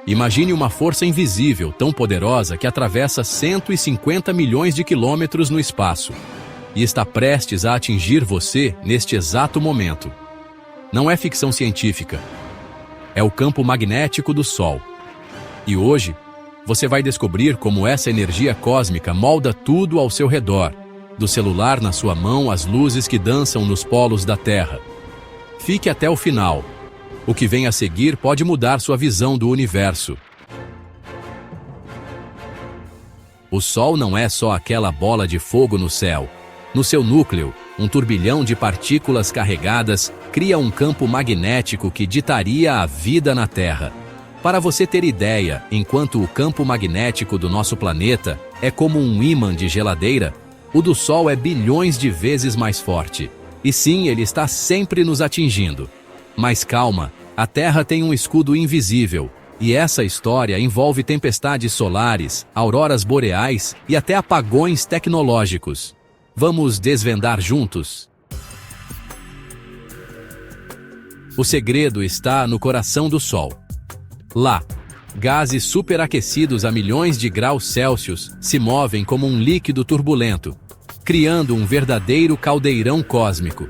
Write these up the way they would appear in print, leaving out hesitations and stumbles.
Imagine uma força invisível tão poderosa que atravessa 150 milhões de quilômetros no espaço e está prestes a atingir você neste exato momento. Não é ficção científica. É o campo magnético do Sol. E hoje, você vai descobrir como essa energia cósmica molda tudo ao seu redor, do celular na sua mão às luzes que dançam nos polos da Terra. Fique até o final. O que vem a seguir pode mudar sua visão do universo. O Sol não é só aquela bola de fogo no céu. No seu núcleo, um turbilhão de partículas carregadas cria um campo magnético que ditaria a vida na Terra. Para você ter ideia, enquanto o campo magnético do nosso planeta é como um ímã de geladeira, o do Sol é bilhões de vezes mais forte. E sim, ele está sempre nos atingindo. Mas calma, a Terra tem um escudo invisível, e essa história envolve tempestades solares, auroras boreais e até apagões tecnológicos. Vamos desvendar juntos? O segredo está no coração do Sol. Lá, gases superaquecidos a milhões de graus Celsius se movem como um líquido turbulento, criando um verdadeiro caldeirão cósmico.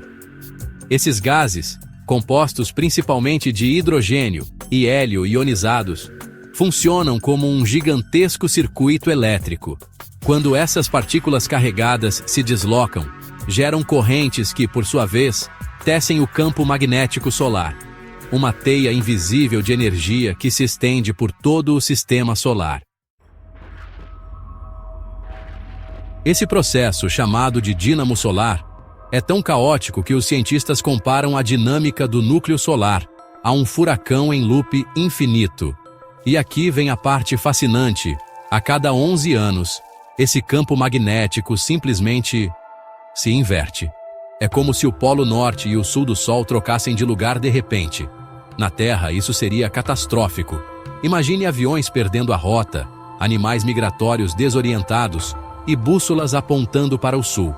Esses gases, compostos principalmente de hidrogênio e hélio ionizados, funcionam como um gigantesco circuito elétrico. Quando essas partículas carregadas se deslocam, geram correntes que, por sua vez, tecem o campo magnético solar, uma teia invisível de energia que se estende por todo o sistema solar. Esse processo, chamado de dínamo solar, é tão caótico que os cientistas comparam a dinâmica do núcleo solar a um furacão em loop infinito. E aqui vem a parte fascinante: a cada 11 anos, esse campo magnético simplesmente se inverte. É como se o Polo Norte e o Sul do Sol trocassem de lugar de repente. Na Terra, isso seria catastrófico. Imagine aviões perdendo a rota, animais migratórios desorientados e bússolas apontando para o sul.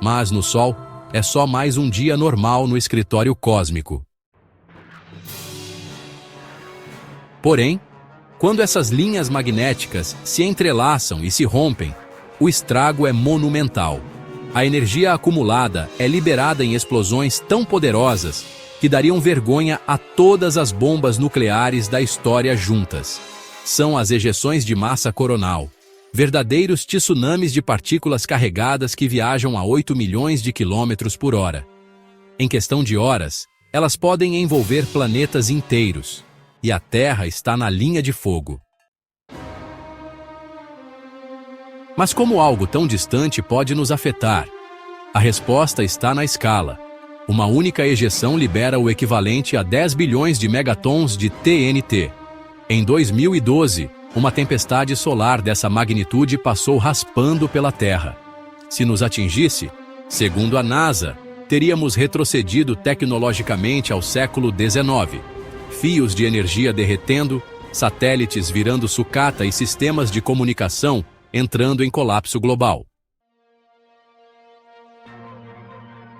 Mas no Sol, é só mais um dia normal no escritório cósmico. Porém, quando essas linhas magnéticas se entrelaçam e se rompem, o estrago é monumental. A energia acumulada é liberada em explosões tão poderosas que dariam vergonha a todas as bombas nucleares da história juntas. São as ejeções de massa coronal, verdadeiros tsunamis de partículas carregadas que viajam a 8 milhões de quilômetros por hora. Em questão de horas, elas podem envolver planetas inteiros, e a Terra está na linha de fogo. Mas como algo tão distante pode nos afetar? A resposta está na escala. Uma única ejeção libera o equivalente a 10 bilhões de megatons de TNT. Em 2012, uma tempestade solar dessa magnitude passou raspando pela Terra. Se nos atingisse, segundo a NASA, teríamos retrocedido tecnologicamente ao século XIX. Fios de energia derretendo, satélites virando sucata e sistemas de comunicação entrando em colapso global.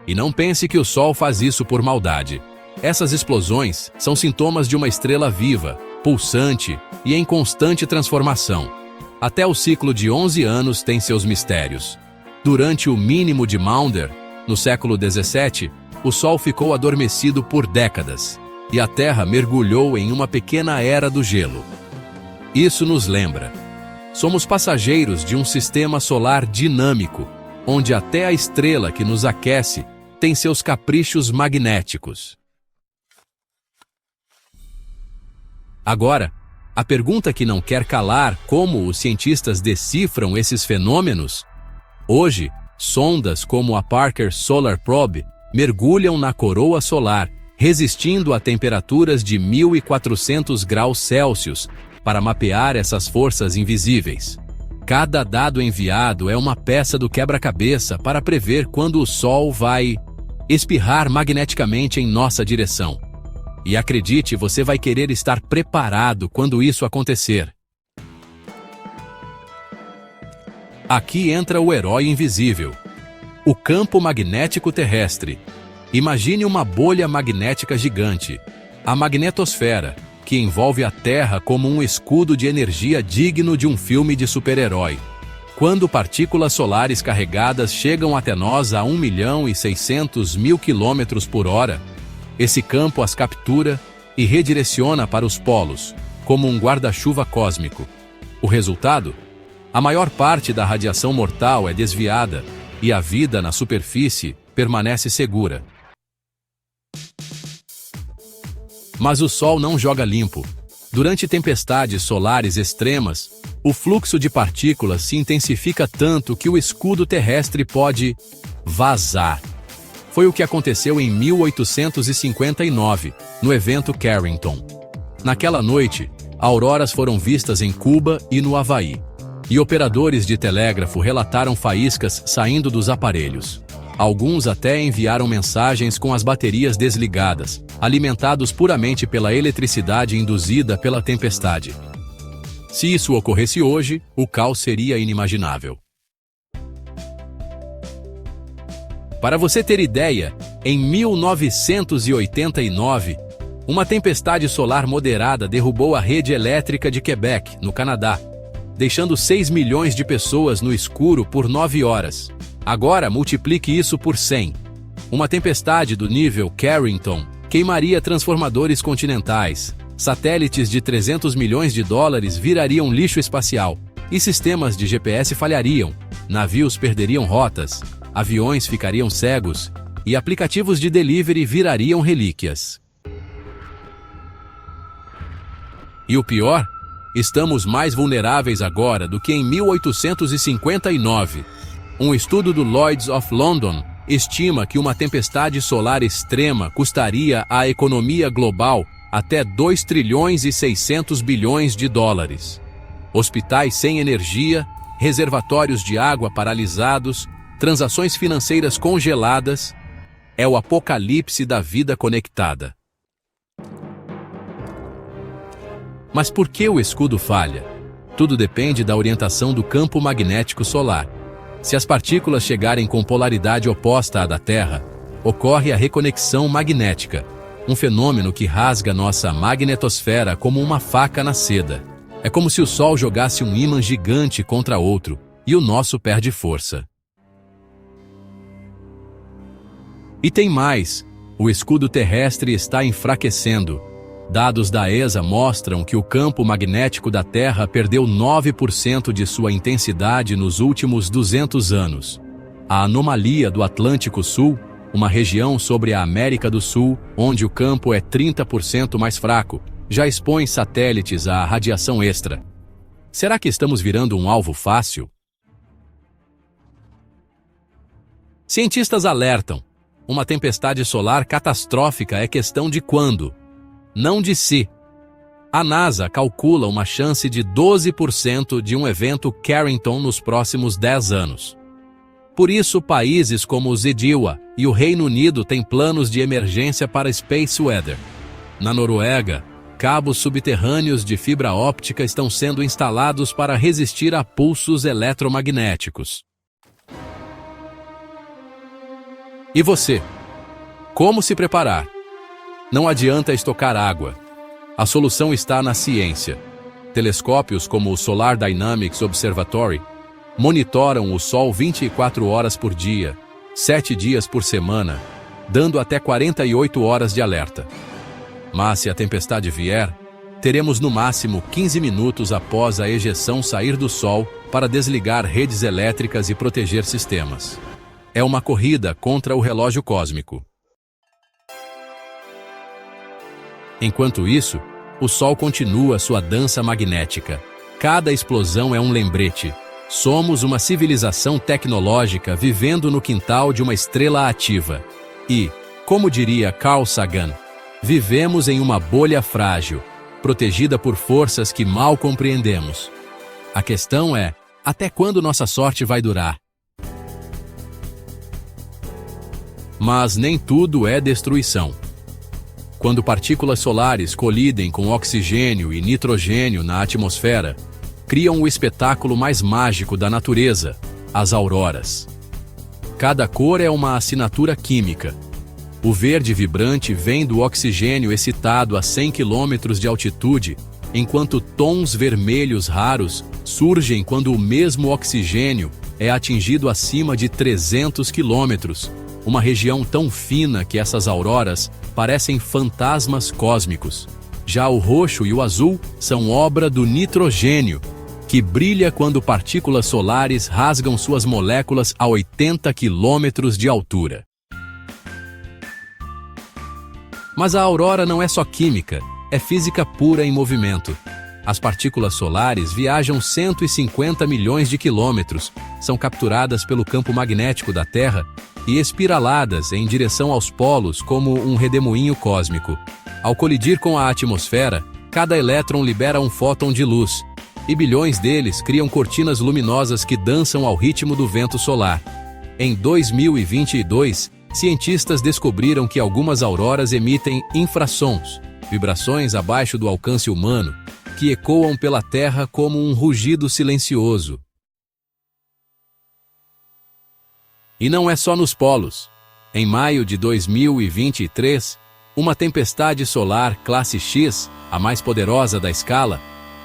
E não pense que o Sol faz isso por maldade. Essas explosões são sintomas de uma estrela viva, pulsante e em constante transformação. Até o ciclo de 11 anos tem seus mistérios. Durante o mínimo de Maunder, no século XVII, o Sol ficou adormecido por décadas, e a Terra mergulhou em uma pequena era do gelo. Isso nos lembra: somos passageiros de um sistema solar dinâmico, onde até a estrela que nos aquece tem seus caprichos magnéticos. Agora, a pergunta que não quer calar: como os cientistas decifram esses fenômenos? Hoje, sondas como a Parker Solar Probe mergulham na coroa solar, resistindo a temperaturas de 1.400 graus Celsius, para mapear essas forças invisíveis. Cada dado enviado é uma peça do quebra-cabeça para prever quando o Sol vai espirrar magneticamente em nossa direção. E acredite, você vai querer estar preparado quando isso acontecer. Aqui entra o herói invisível: o campo magnético terrestre. Imagine uma bolha magnética gigante, a magnetosfera, que envolve a Terra como um escudo de energia digno de um filme de super-herói. Quando partículas solares carregadas chegam até nós a 1.600.000 km por hora, esse campo as captura e redireciona para os polos, como um guarda-chuva cósmico. O resultado? A maior parte da radiação mortal é desviada e a vida na superfície permanece segura. Mas o Sol não joga limpo. Durante tempestades solares extremas, o fluxo de partículas se intensifica tanto que o escudo terrestre pode vazar. Foi o que aconteceu em 1859, no evento Carrington. Naquela noite, auroras foram vistas em Cuba e no Havaí, e operadores de telégrafo relataram faíscas saindo dos aparelhos. Alguns até enviaram mensagens com as baterias desligadas, alimentados puramente pela eletricidade induzida pela tempestade. Se isso ocorresse hoje, o caos seria inimaginável. Para você ter ideia, em 1989, uma tempestade solar moderada derrubou a rede elétrica de Quebec, no Canadá, deixando 6 milhões de pessoas no escuro por 9 horas. Agora, multiplique isso por 100. Uma tempestade do nível Carrington queimaria transformadores continentais, satélites de 300 milhões de dólares virariam lixo espacial, e sistemas de GPS falhariam, navios perderiam rotas, aviões ficariam cegos, e aplicativos de delivery virariam relíquias. E o pior? Estamos mais vulneráveis agora do que em 1859. Um estudo do Lloyd's of London estima que uma tempestade solar extrema custaria à economia global até 2 trilhões e 600 bilhões de dólares. Hospitais sem energia, reservatórios de água paralisados, transações financeiras congeladas. É o apocalipse da vida conectada. Mas por que o escudo falha? Tudo depende da orientação do campo magnético solar. Se as partículas chegarem com polaridade oposta à da Terra, ocorre a reconexão magnética, um fenômeno que rasga nossa magnetosfera como uma faca na seda. É como se o Sol jogasse um ímã gigante contra outro, e o nosso perde força. E tem mais, o escudo terrestre está enfraquecendo. Dados da ESA mostram que o campo magnético da Terra perdeu 9% de sua intensidade nos últimos 200 anos. A anomalia do Atlântico Sul, uma região sobre a América do Sul, onde o campo é 30% mais fraco, já expõe satélites à radiação extra. Será que estamos virando um alvo fácil? Cientistas alertam: uma tempestade solar catastrófica é questão de quando, não de se. A NASA calcula uma chance de 12% de um evento Carrington nos próximos 10 anos. Por isso, países como o ZEDIWA e o Reino Unido têm planos de emergência para Space Weather. Na Noruega, cabos subterrâneos de fibra óptica estão sendo instalados para resistir a pulsos eletromagnéticos. E você? Como se preparar? Não adianta estocar água. A solução está na ciência. Telescópios como o Solar Dynamics Observatory monitoram o Sol 24 horas por dia, 7 dias por semana, dando até 48 horas de alerta. Mas se a tempestade vier, teremos no máximo 15 minutos após a ejeção sair do Sol para desligar redes elétricas e proteger sistemas. É uma corrida contra o relógio cósmico. Enquanto isso, o Sol continua sua dança magnética. Cada explosão é um lembrete. Somos uma civilização tecnológica vivendo no quintal de uma estrela ativa. E, como diria Carl Sagan, vivemos em uma bolha frágil, protegida por forças que mal compreendemos. A questão é, até quando nossa sorte vai durar? Mas nem tudo é destruição. Quando partículas solares colidem com oxigênio e nitrogênio na atmosfera, criam o espetáculo mais mágico da natureza, as auroras. Cada cor é uma assinatura química. O verde vibrante vem do oxigênio excitado a 100 km de altitude, enquanto tons vermelhos raros surgem quando o mesmo oxigênio é atingido acima de 300 km, uma região tão fina que essas auroras parecem fantasmas cósmicos. Já o roxo e o azul são obra do nitrogênio, que brilha quando partículas solares rasgam suas moléculas a 80 km de altura. Mas a aurora não é só química, é física pura em movimento. As partículas solares viajam 150 milhões de quilômetros, são capturadas pelo campo magnético da Terra e espiraladas em direção aos polos como um redemoinho cósmico. Ao colidir com a atmosfera, cada elétron libera um fóton de luz, e bilhões deles criam cortinas luminosas que dançam ao ritmo do vento solar. Em 2022, cientistas descobriram que algumas auroras emitem infrassons, vibrações abaixo do alcance humano, que ecoam pela Terra como um rugido silencioso. E não é só nos polos. Em maio de 2023, uma tempestade solar classe X, a mais poderosa da escala,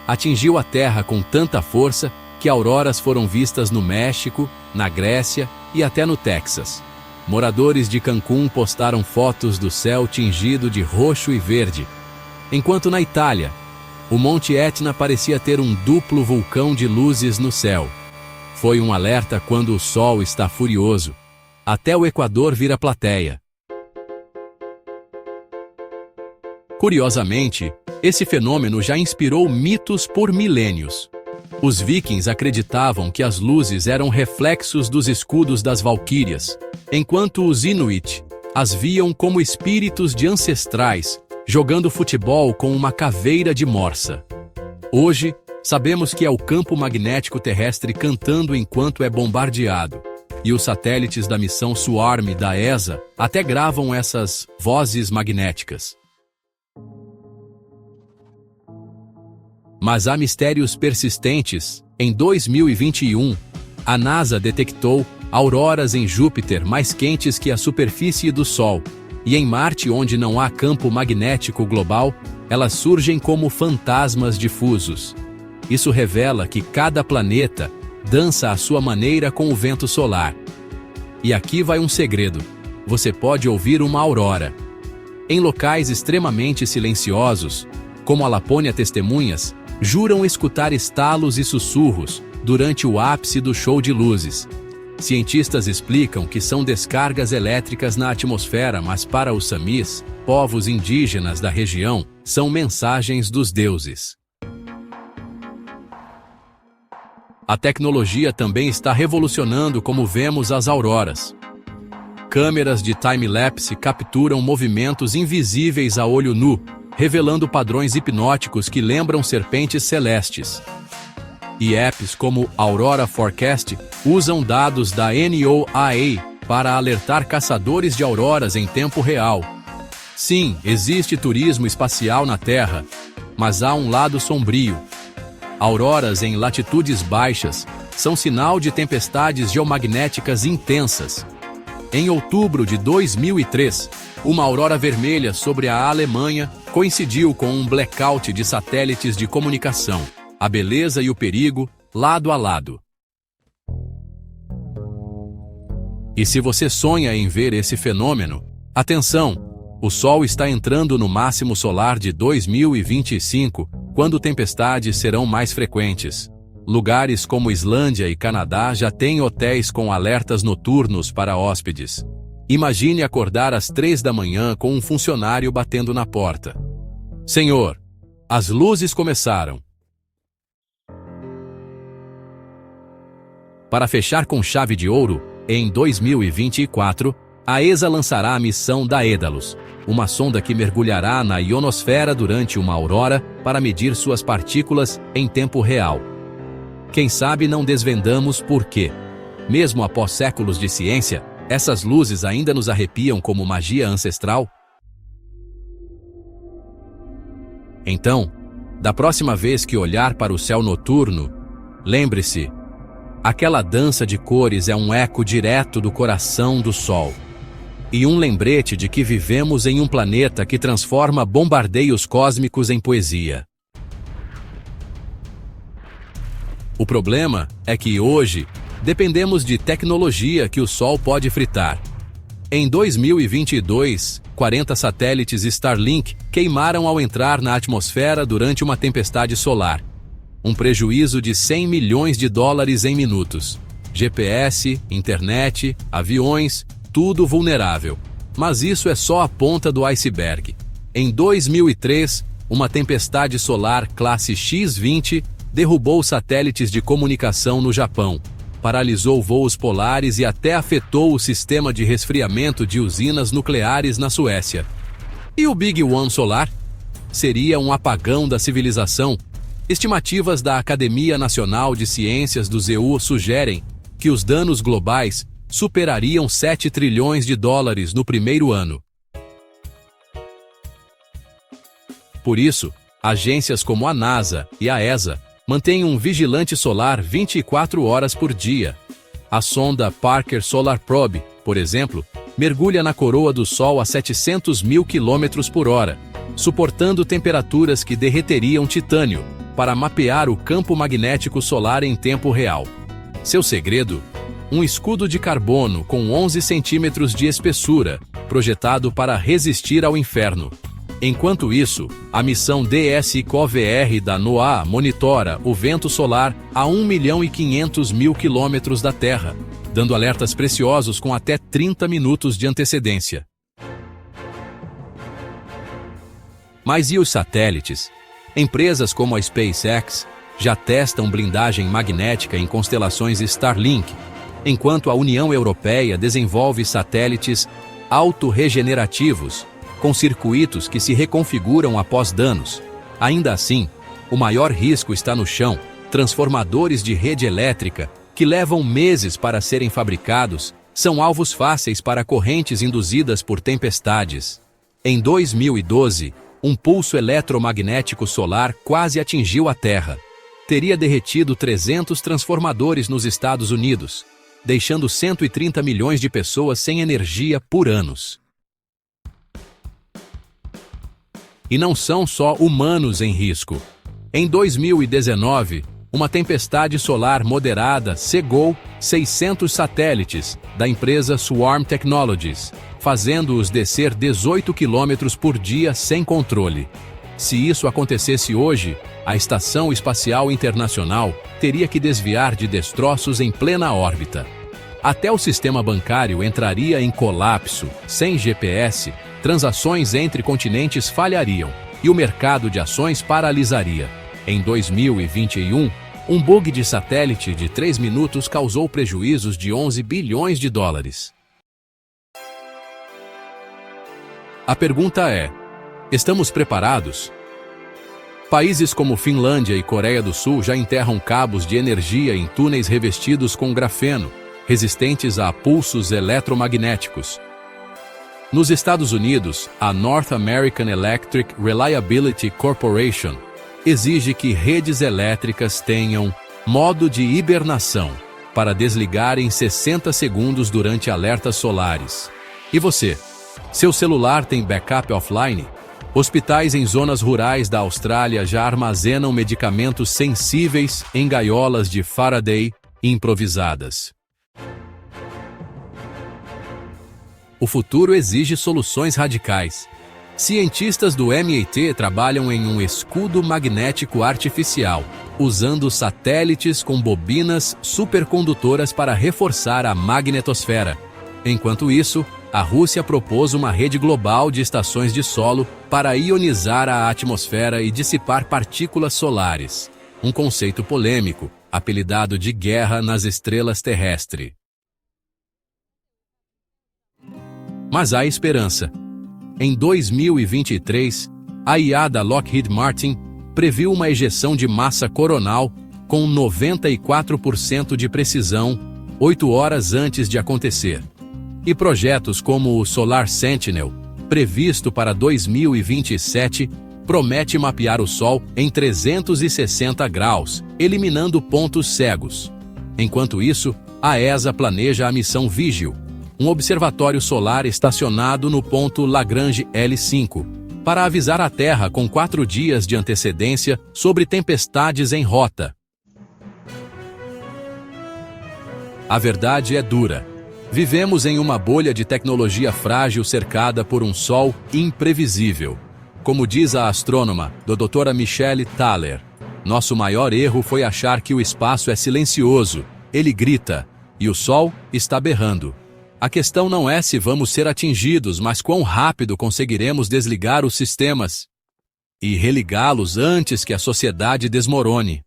atingiu a Terra com tanta força que auroras foram vistas no México, na Grécia e até no Texas. Moradores de Cancún postaram fotos do céu tingido de roxo e verde, enquanto na Itália, o Monte Etna parecia ter um duplo vulcão de luzes no céu. Foi um alerta quando o Sol está furioso. Até o Equador vira plateia. Curiosamente, esse fenômeno já inspirou mitos por milênios. Os vikings acreditavam que as luzes eram reflexos dos escudos das valquírias, enquanto os Inuit as viam como espíritos de ancestrais, jogando futebol com uma caveira de morsa. Hoje, sabemos que é o campo magnético terrestre cantando enquanto é bombardeado, e os satélites da missão Swarm da ESA até gravam essas vozes magnéticas. Mas há mistérios persistentes. Em 2021, a NASA detectou auroras em Júpiter mais quentes que a superfície do Sol, e em Marte, onde não há campo magnético global, elas surgem como fantasmas difusos. Isso revela que cada planeta dança à sua maneira com o vento solar. E aqui vai um segredo: você pode ouvir uma aurora. Em locais extremamente silenciosos, como a Lapônia, testemunhas juram escutar estalos e sussurros durante o ápice do show de luzes. Cientistas explicam que são descargas elétricas na atmosfera, mas para os Samis, povos indígenas da região, são mensagens dos deuses. A tecnologia também está revolucionando como vemos as auroras. Câmeras de time-lapse capturam movimentos invisíveis a olho nu, revelando padrões hipnóticos que lembram serpentes celestes. E apps como Aurora Forecast usam dados da NOAA para alertar caçadores de auroras em tempo real. Sim, existe turismo espacial na Terra, mas há um lado sombrio. Auroras em latitudes baixas são sinal de tempestades geomagnéticas intensas. Em outubro de 2003, uma aurora vermelha sobre a Alemanha coincidiu com um blackout de satélites de comunicação. A beleza e o perigo, lado a lado. E se você sonha em ver esse fenômeno, atenção! O Sol está entrando no máximo solar de 2025, quando tempestades serão mais frequentes. Lugares como Islândia e Canadá já têm hotéis com alertas noturnos para hóspedes. Imagine acordar às 3 da manhã com um funcionário batendo na porta. Senhor, as luzes começaram. Para fechar com chave de ouro, em 2024, a ESA lançará a missão Daedalus, uma sonda que mergulhará na ionosfera durante uma aurora para medir suas partículas em tempo real. Quem sabe não desvendamos por quê. Mesmo após séculos de ciência, essas luzes ainda nos arrepiam como magia ancestral? Então, da próxima vez que olhar para o céu noturno, lembre-se, aquela dança de cores é um eco direto do coração do Sol. e um lembrete de que vivemos em um planeta que transforma bombardeios cósmicos em poesia. O problema é que hoje dependemos de tecnologia que o Sol pode fritar. Em 2022, 40 satélites Starlink queimaram ao entrar na atmosfera durante uma tempestade solar. Um prejuízo de 100 milhões de dólares em minutos. GPS, internet, aviões, tudo vulnerável. Mas isso é só a ponta do iceberg. Em 2003, uma tempestade solar classe X-20 derrubou satélites de comunicação no Japão, paralisou voos polares e até afetou o sistema de resfriamento de usinas nucleares na Suécia. E o Big One solar? Seria um apagão da civilização. Estimativas da Academia Nacional de Ciências do ZEU sugerem que os danos globais superariam 7 trilhões de dólares no primeiro ano. Por isso, agências como a NASA e a ESA mantém um vigilante solar 24 horas por dia. A sonda Parker Solar Probe, por exemplo, mergulha na coroa do Sol a 700 mil km por hora, suportando temperaturas que derreteriam titânio, para mapear o campo magnético solar em tempo real. Seu segredo? Um escudo de carbono com 11 centímetros de espessura, projetado para resistir ao inferno. Enquanto isso, a missão DSCOVR da NOAA monitora o vento solar a 1.500.000 quilômetros da Terra, dando alertas preciosos com até 30 minutos de antecedência. Mas e os satélites? Empresas como a SpaceX já testam blindagem magnética em constelações Starlink, enquanto a União Europeia desenvolve satélites autorregenerativos, com circuitos que se reconfiguram após danos. Ainda assim, o maior risco está no chão, transformadores de rede elétrica, que levam meses para serem fabricados, são alvos fáceis para correntes induzidas por tempestades. Em 2012, um pulso eletromagnético solar quase atingiu a Terra. Teria derretido 300 transformadores nos Estados Unidos, deixando 130 milhões de pessoas sem energia por anos. E não são só humanos em risco. Em 2019, uma tempestade solar moderada cegou 600 satélites da empresa Swarm Technologies, fazendo-os descer 18 km por dia sem controle. Se isso acontecesse hoje, a Estação Espacial Internacional teria que desviar de destroços em plena órbita. Até o sistema bancário entraria em colapso. Sem GPS, transações entre continentes falhariam e o mercado de ações paralisaria. Em 2021, um bug de satélite de 3 minutos causou prejuízos de 11 bilhões de dólares. A pergunta é: estamos preparados? Países como Finlândia e Coreia do Sul já enterram cabos de energia em túneis revestidos com grafeno, resistentes a pulsos eletromagnéticos. Nos Estados Unidos, a North American Electric Reliability Corporation exige que redes elétricas tenham modo de hibernação para desligar em 60 segundos durante alertas solares. E você? Seu celular tem backup offline? Hospitais em zonas rurais da Austrália já armazenam medicamentos sensíveis em gaiolas de Faraday improvisadas. O futuro exige soluções radicais. Cientistas do MIT trabalham em um escudo magnético artificial, usando satélites com bobinas supercondutoras para reforçar a magnetosfera. Enquanto isso, a Rússia propôs uma rede global de estações de solo para ionizar a atmosfera e dissipar partículas solares. Um conceito polêmico, apelidado de guerra nas estrelas terrestres. Mas há esperança. Em 2023, a IA da Lockheed Martin previu uma ejeção de massa coronal com 94% de precisão 8 horas antes de acontecer. E projetos como o Solar Sentinel, previsto para 2027, promete mapear o Sol em 360 graus, eliminando pontos cegos. Enquanto isso, a ESA planeja a missão Vigil, um observatório solar estacionado no ponto Lagrange L5, para avisar a Terra com 4 dias de antecedência sobre tempestades em rota. A verdade é dura. Vivemos em uma bolha de tecnologia frágil cercada por um Sol imprevisível. Como diz a astrônoma, Dra. Michelle Thaler, nosso maior erro foi achar que o espaço é silencioso, ele grita, e o Sol está berrando. A questão não é se vamos ser atingidos, mas quão rápido conseguiremos desligar os sistemas e religá-los antes que a sociedade desmorone.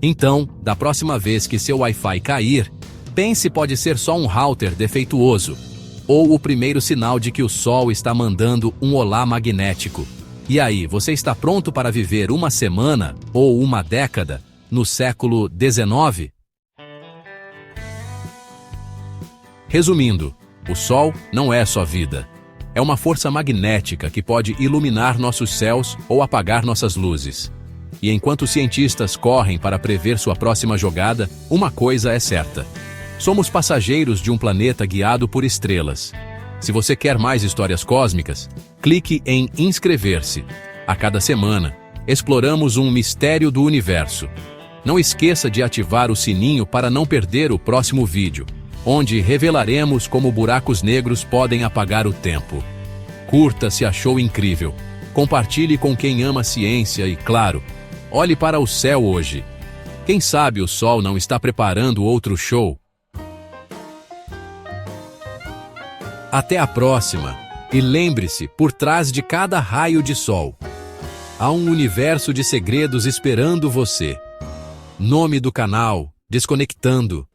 Então, da próxima vez que seu Wi-Fi cair, pense pode ser só um router defeituoso, ou o primeiro sinal de que o Sol está mandando um olá magnético. E aí, você está pronto para viver uma semana ou uma década no século XIX? Resumindo, o Sol não é só vida. É uma força magnética que pode iluminar nossos céus ou apagar nossas luzes. E enquanto cientistas correm para prever sua próxima jogada, uma coisa é certa. Somos passageiros de um planeta guiado por estrelas. Se você quer mais histórias cósmicas, clique em inscrever-se. A cada semana, exploramos um mistério do universo. Não esqueça de ativar o sininho para não perder o próximo vídeo, onde revelaremos como buracos negros podem apagar o tempo. Curta se achou incrível. Compartilhe com quem ama a ciência e, claro, olhe para o céu hoje. Quem sabe o Sol não está preparando outro show? Até a próxima! E lembre-se, por trás de cada raio de sol, há um universo de segredos esperando você. Nome do canal: Desconectando.